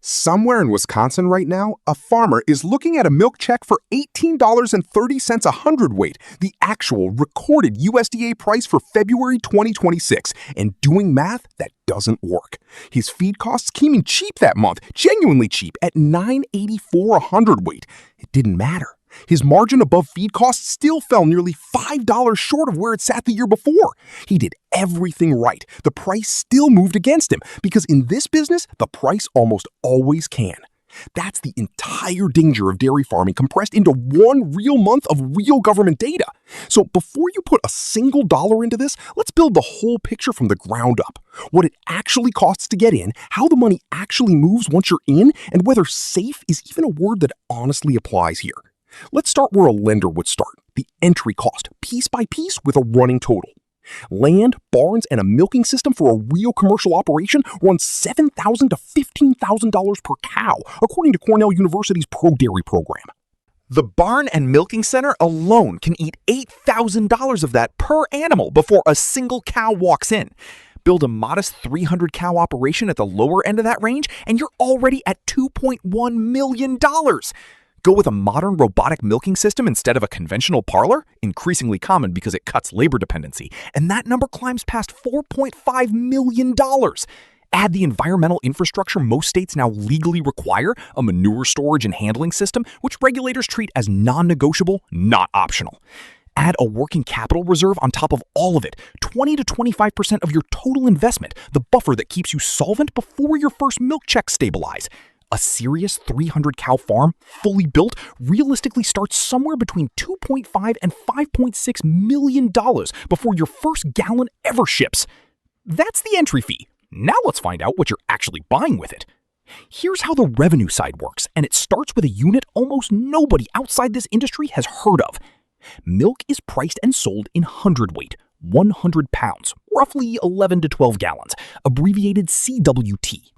Somewhere in Wisconsin right now, a farmer is looking at a milk check for $18.30 a hundredweight, the actual recorded USDA price for February 2026, and doing math that doesn't work. His feed costs came in cheap that month, genuinely cheap, at $9.84 a hundredweight. It didn't matter. His margin above feed costs still fell nearly $5 short of where it sat the year before. He did everything right. The price still moved against him because in this business, the price almost always can. That's the entire danger of dairy farming compressed into one real month of real government data. So before you put a single dollar into this, let's build the whole picture from the ground up. What it actually costs to get in, how the money actually moves once you're in, and whether safe is even a word that honestly applies here. Let's start where a lender would start, the entry cost, piece by piece with a running total. Land, barns, and a milking system for a real commercial operation runs $7,000 to $15,000 per cow, according to Cornell University's Pro-Dairy program. The barn and milking center alone can eat $8,000 of that per animal before a single cow walks in. Build a modest 300-cow operation at the lower end of that range, and you're already at $2.1 million. Go with a modern robotic milking system instead of a conventional parlor, increasingly common because it cuts labor dependency, and that number climbs past $4.5 million. Add the environmental infrastructure most states now legally require, a manure storage and handling system, which regulators treat as non-negotiable, not optional. Add a working capital reserve on top of all of it, 20 to 25% of your total investment, the buffer that keeps you solvent before your first milk checks stabilize. A serious 300-cow farm, fully built, realistically starts somewhere between $2.5 and $5.6 million before your first gallon ever ships. That's the entry fee. Now let's find out what you're actually buying with it. Here's how the revenue side works, and it starts with a unit almost nobody outside this industry has heard of. Milk is priced and sold in hundredweight, 100 pounds, roughly 11 to 12 gallons, abbreviated CWT.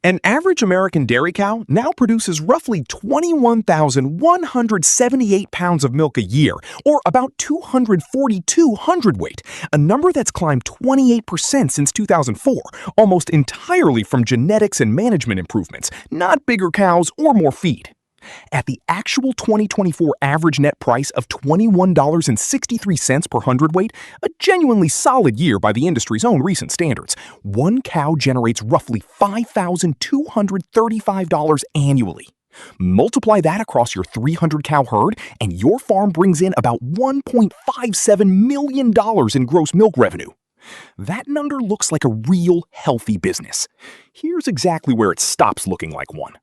An average American dairy cow now produces roughly 21,178 pounds of milk a year, or about 242 hundredweight, a number that's climbed 28% since 2004, almost entirely from genetics and management improvements, not bigger cows or more feed. At the actual 2024 average net price of $21.63 per hundredweight, a genuinely solid year by the industry's own recent standards, one cow generates roughly $5,235 annually. Multiply that across your 300-cow herd, and your farm brings in about $1.57 million in gross milk revenue. That number looks like a real, healthy business. Here's exactly where it stops looking like one.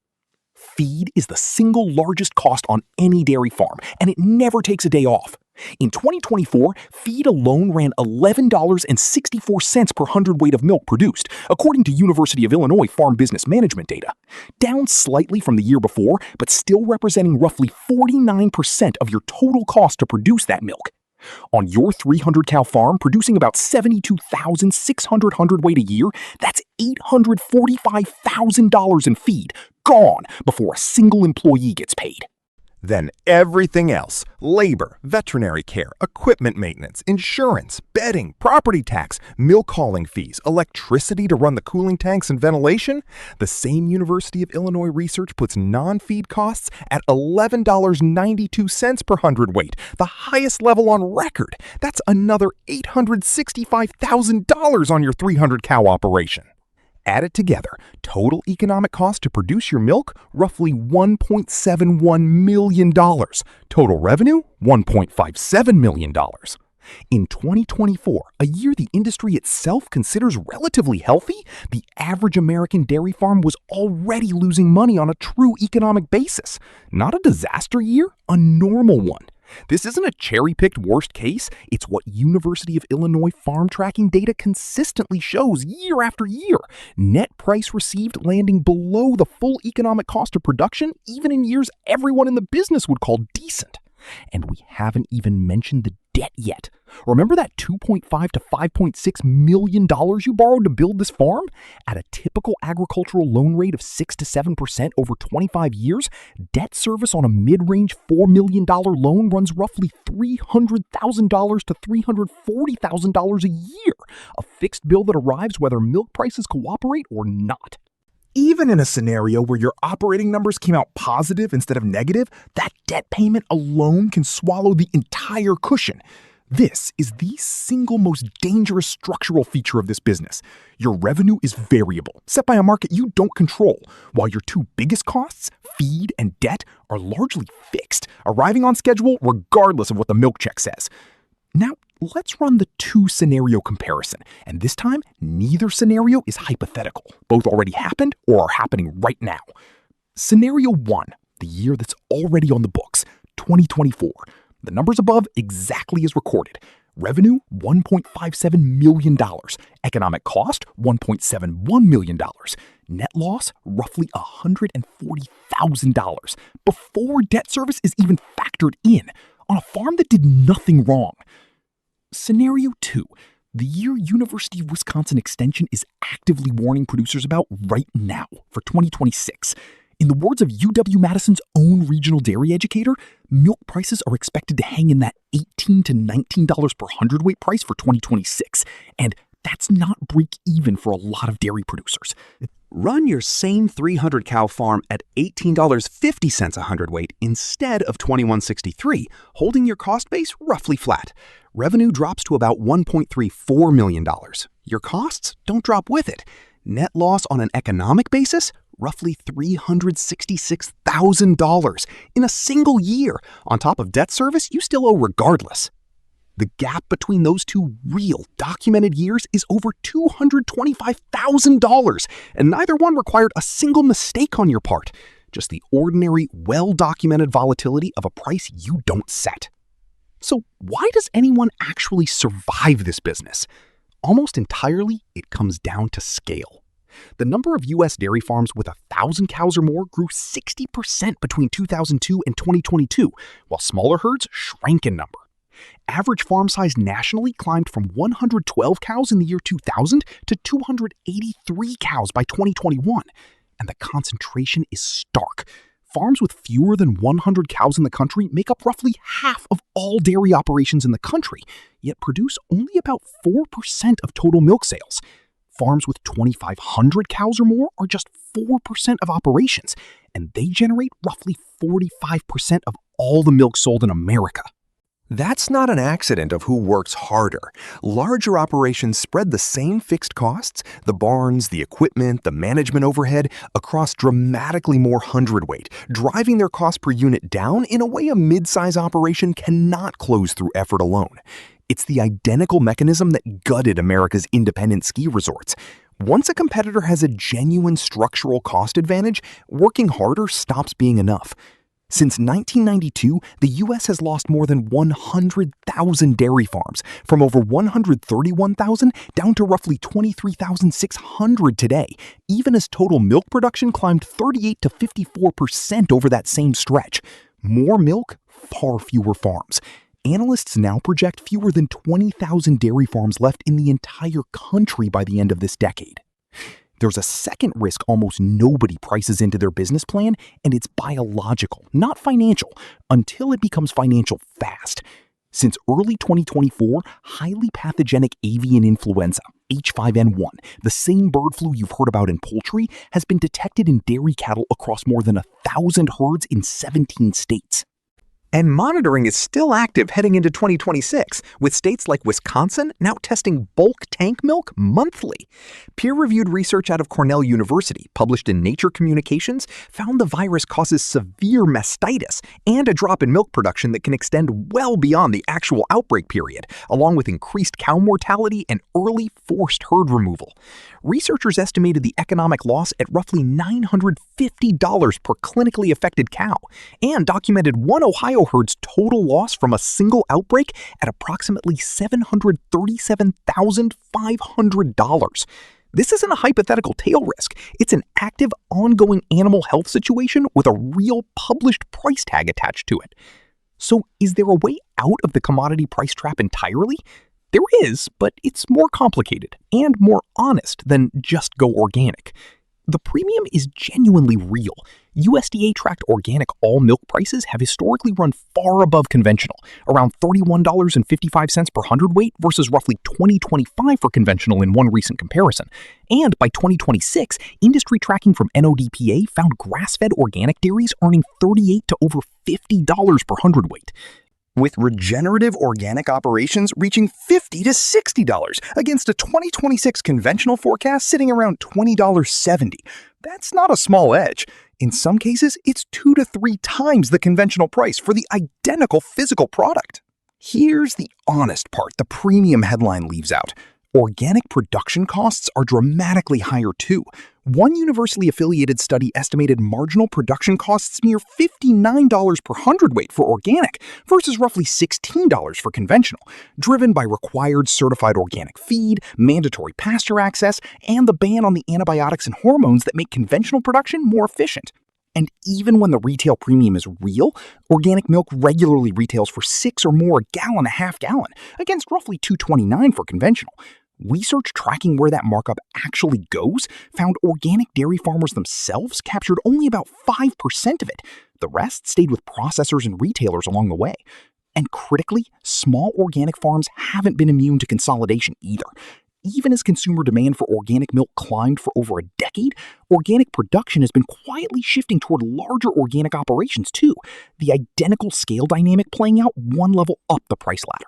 Feed is the single largest cost on any dairy farm, and it never takes a day off. In 2024, feed alone ran $11.64 per hundredweight of milk produced, according to University of Illinois Farm Business Management data. Down slightly from the year before, but still representing roughly 49% of your total cost to produce that milk. On your 300-cow farm producing about 72,600 hundredweight a year, that's $845,000 in feed, gone before a single employee gets paid. Then everything else, labor, veterinary care, equipment maintenance, insurance, bedding, property tax, milk hauling fees, electricity to run the cooling tanks and ventilation, the same University of Illinois research puts non-feed costs at $11.92 per hundredweight, the highest level on record. That's another $865,000 on your 300-cow operation. Add it together, total economic cost to produce your milk, roughly $1.71 million. Total revenue, $1.57 million. In 2024, a year the industry itself considers relatively healthy, the average American dairy farm was already losing money on a true economic basis. Not a disaster year, a normal one. This isn't a cherry-picked worst case, it's what University of Illinois farm tracking data consistently shows year after year. Net price received landing below the full economic cost of production, even in years everyone in the business would call decent. And we haven't even mentioned the debt yet. Remember that $2.5 to $5.6 million you borrowed to build this farm? At a typical agricultural loan rate of 6 to 7% over 25 years, debt service on a mid-range $4 million loan runs roughly $300,000 to $340,000 a year, a fixed bill that arrives whether milk prices cooperate or not. Even in a scenario where your operating numbers came out positive instead of negative, that debt payment alone can swallow the entire cushion. This is the single most dangerous structural feature of this business. Your revenue is variable, set by a market you don't control, while your two biggest costs, feed and debt, are largely fixed, arriving on schedule regardless of what the milk check says. Now, let's run the two-scenario comparison, and this time, neither scenario is hypothetical. Both already happened or are happening right now. Scenario 1, the year that's already on the books, 2024. The numbers above exactly as recorded. Revenue, $1.57 million. Economic cost, $1.71 million. Net loss, roughly $140,000. Before debt service is even factored in, on a farm that did nothing wrong. Scenario 2, the year University of Wisconsin Extension is actively warning producers about right now for 2026. In the words of UW-Madison's own regional dairy educator, milk prices are expected to hang in that $18 to $19 per hundredweight price for 2026, and that's not break even for a lot of dairy producers. Run your same 300-cow farm at $18.50 a hundredweight instead of $21.63, holding your cost base roughly flat. Revenue drops to about $1.34 million. Your costs don't drop with it. Net loss on an economic basis, roughly $366,000 in a single year. On top of debt service, you still owe regardless. The gap between those two real, documented years is over $225,000, and neither one required a single mistake on your part. Just the ordinary, well-documented volatility of a price you don't set. So why does anyone actually survive this business? Almost entirely, it comes down to scale. The number of U.S. dairy farms with 1,000 cows or more grew 60% between 2002 and 2022, while smaller herds shrank in number. Average farm size nationally climbed from 112 cows in the year 2000 to 283 cows by 2021, and the concentration is stark. Farms with fewer than 100 cows in the country make up roughly half of all dairy operations in the country, yet produce only about 4% of total milk sales. Farms with 2,500 cows or more are just 4% of operations, and they generate roughly 45% of all the milk sold in America. That's not an accident of who works harder. Larger operations spread the same fixed costs, the barns, the equipment, the management overhead, across dramatically more hundredweight, driving their cost per unit down in a way a mid-size operation cannot close through effort alone. It's the identical mechanism that gutted America's independent ski resorts. Once a competitor has a genuine structural cost advantage, working harder stops being enough. Since 1992, the U.S. has lost more than 100,000 dairy farms, from over 131,000 down to roughly 23,600 today, even as total milk production climbed 38 to 54% over that same stretch. More milk, far fewer farms. Analysts now project fewer than 20,000 dairy farms left in the entire country by the end of this decade. There's a second risk almost nobody prices into their business plan, and it's biological, not financial, until it becomes financial fast. Since early 2024, highly pathogenic avian influenza, H5N1, the same bird flu you've heard about in poultry, has been detected in dairy cattle across more than 1,000 herds in 17 states. And monitoring is still active heading into 2026, with states like Wisconsin now testing bulk tank milk monthly. Peer-reviewed research out of Cornell University, published in Nature Communications, found the virus causes severe mastitis and a drop in milk production that can extend well beyond the actual outbreak period, along with increased cow mortality and early forced herd removal. Researchers estimated the economic loss at roughly $950 per clinically affected cow, and documented one Ohio herd's total loss from a single outbreak at approximately $737,500. This isn't a hypothetical tail risk. It's an active, ongoing animal health situation with a real published price tag attached to it. So is there a way out of the commodity price trap entirely? There is, but it's more complicated and more honest than just go organic. The premium is genuinely real. USDA-tracked organic all-milk prices have historically run far above conventional, around $31.55 per hundredweight versus roughly $20.25 for conventional in one recent comparison. And by 2026, industry tracking from NODPA found grass-fed organic dairies earning $38 to over $50 per hundredweight, with regenerative organic operations reaching $50 to $60 against a 2026 conventional forecast sitting around $20.70. That's not a small edge. In some cases, it's 2 to 3 times the conventional price for the identical physical product. Here's the honest part the premium headline leaves out. Organic production costs are dramatically higher too. One universally affiliated study estimated marginal production costs near $59 per hundredweight for organic versus roughly $16 for conventional, driven by required certified organic feed, mandatory pasture access, and the ban on the antibiotics and hormones that make conventional production more efficient. And even when the retail premium is real, organic milk regularly retails for $6 or more a gallon a half gallon, against roughly $2.29 for conventional. Research tracking where that markup actually goes found organic dairy farmers themselves captured only about 5% of it. The rest stayed with processors and retailers along the way. And critically, small organic farms haven't been immune to consolidation either. Even as consumer demand for organic milk climbed for over a decade, organic production has been quietly shifting toward larger organic operations too, the identical scale dynamic playing out one level up the price ladder.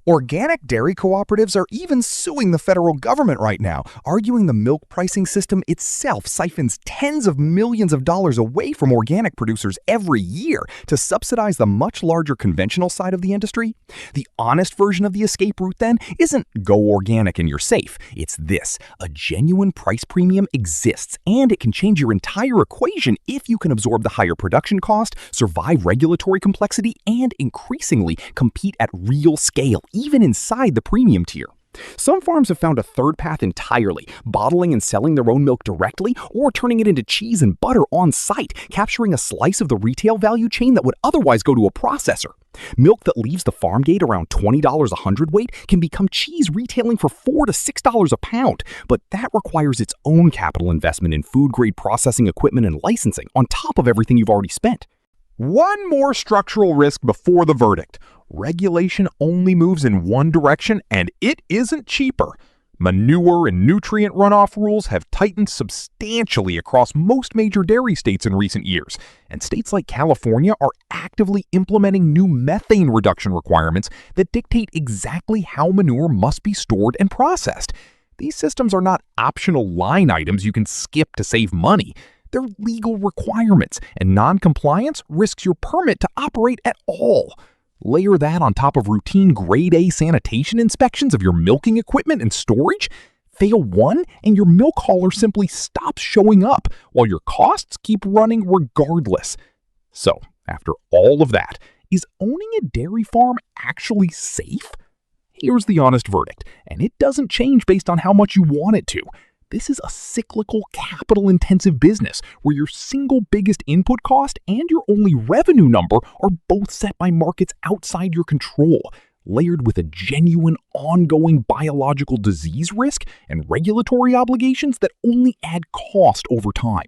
Organic dairy cooperatives are even suing the federal government right now, arguing the milk pricing system itself siphons tens of millions of dollars away from organic producers every year to subsidize the much larger conventional side of the industry. The honest version of the escape route, then, isn't go organic and you're safe. It's this: a genuine price premium exists, and it can change your entire equation if you can absorb the higher production cost, survive regulatory complexity, and increasingly compete at real scale, even inside the premium tier. Some farms have found a third path entirely, bottling and selling their own milk directly or turning it into cheese and butter on site, capturing a slice of the retail value chain that would otherwise go to a processor. Milk that leaves the farm gate around $20 a hundredweight can become cheese retailing for $4 to $6 a pound, but that requires its own capital investment in food-grade processing equipment and licensing on top of everything you've already spent. One more structural risk before the verdict. Regulation only moves in one direction, and it isn't cheaper. Manure and nutrient runoff rules have tightened substantially across most major dairy states in recent years, and states like California are actively implementing new methane reduction requirements that dictate exactly how manure must be stored and processed. These systems are not optional line items you can skip to save money. They're legal requirements, and non-compliance risks your permit to operate at all. Layer that on top of routine grade A sanitation inspections of your milking equipment and storage. Fail one, and your milk hauler simply stops showing up, while your costs keep running regardless. So, after all of that, is owning a dairy farm actually safe? Here's the honest verdict, and it doesn't change based on how much you want it to. This is a cyclical, capital-intensive business where your single biggest input cost and your only revenue number are both set by markets outside your control, layered with a genuine, ongoing biological disease risk and regulatory obligations that only add cost over time.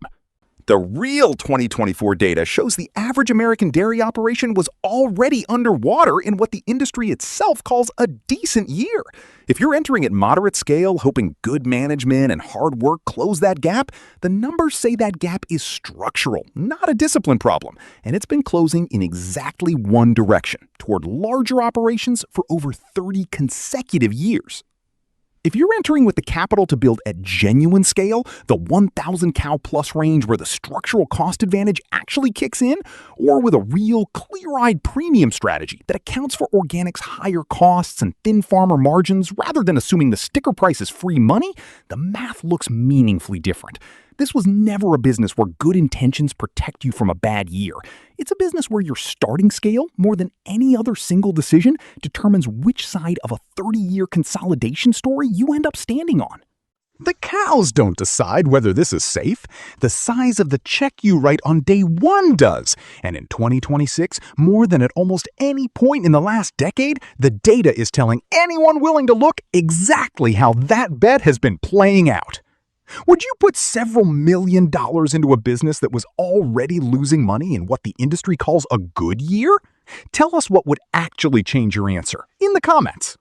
The real 2024 data shows the average American dairy operation was already underwater in what the industry itself calls a decent year. If you're entering at moderate scale, hoping good management and hard work close that gap, the numbers say that gap is structural, not a discipline problem, and it's been closing in exactly one direction, toward larger operations for over 30 consecutive years. If you're entering with the capital to build at genuine scale, the 1,000 cow plus range where the structural cost advantage actually kicks in, or with a real clear-eyed premium strategy that accounts for organic's higher costs and thin farmer margins rather than assuming the sticker price is free money, the math looks meaningfully different. This was never a business where good intentions protect you from a bad year. It's a business where your starting scale, more than any other single decision, determines which side of a 30-year consolidation story you end up standing on. The cows don't decide whether this is safe. The size of the check you write on day one does. And in 2026, more than at almost any point in the last decade, the data is telling anyone willing to look exactly how that bet has been playing out. Would you put several $1,000,000 into a business that was already losing money in what the industry calls a good year? Tell us what would actually change your answer in the comments.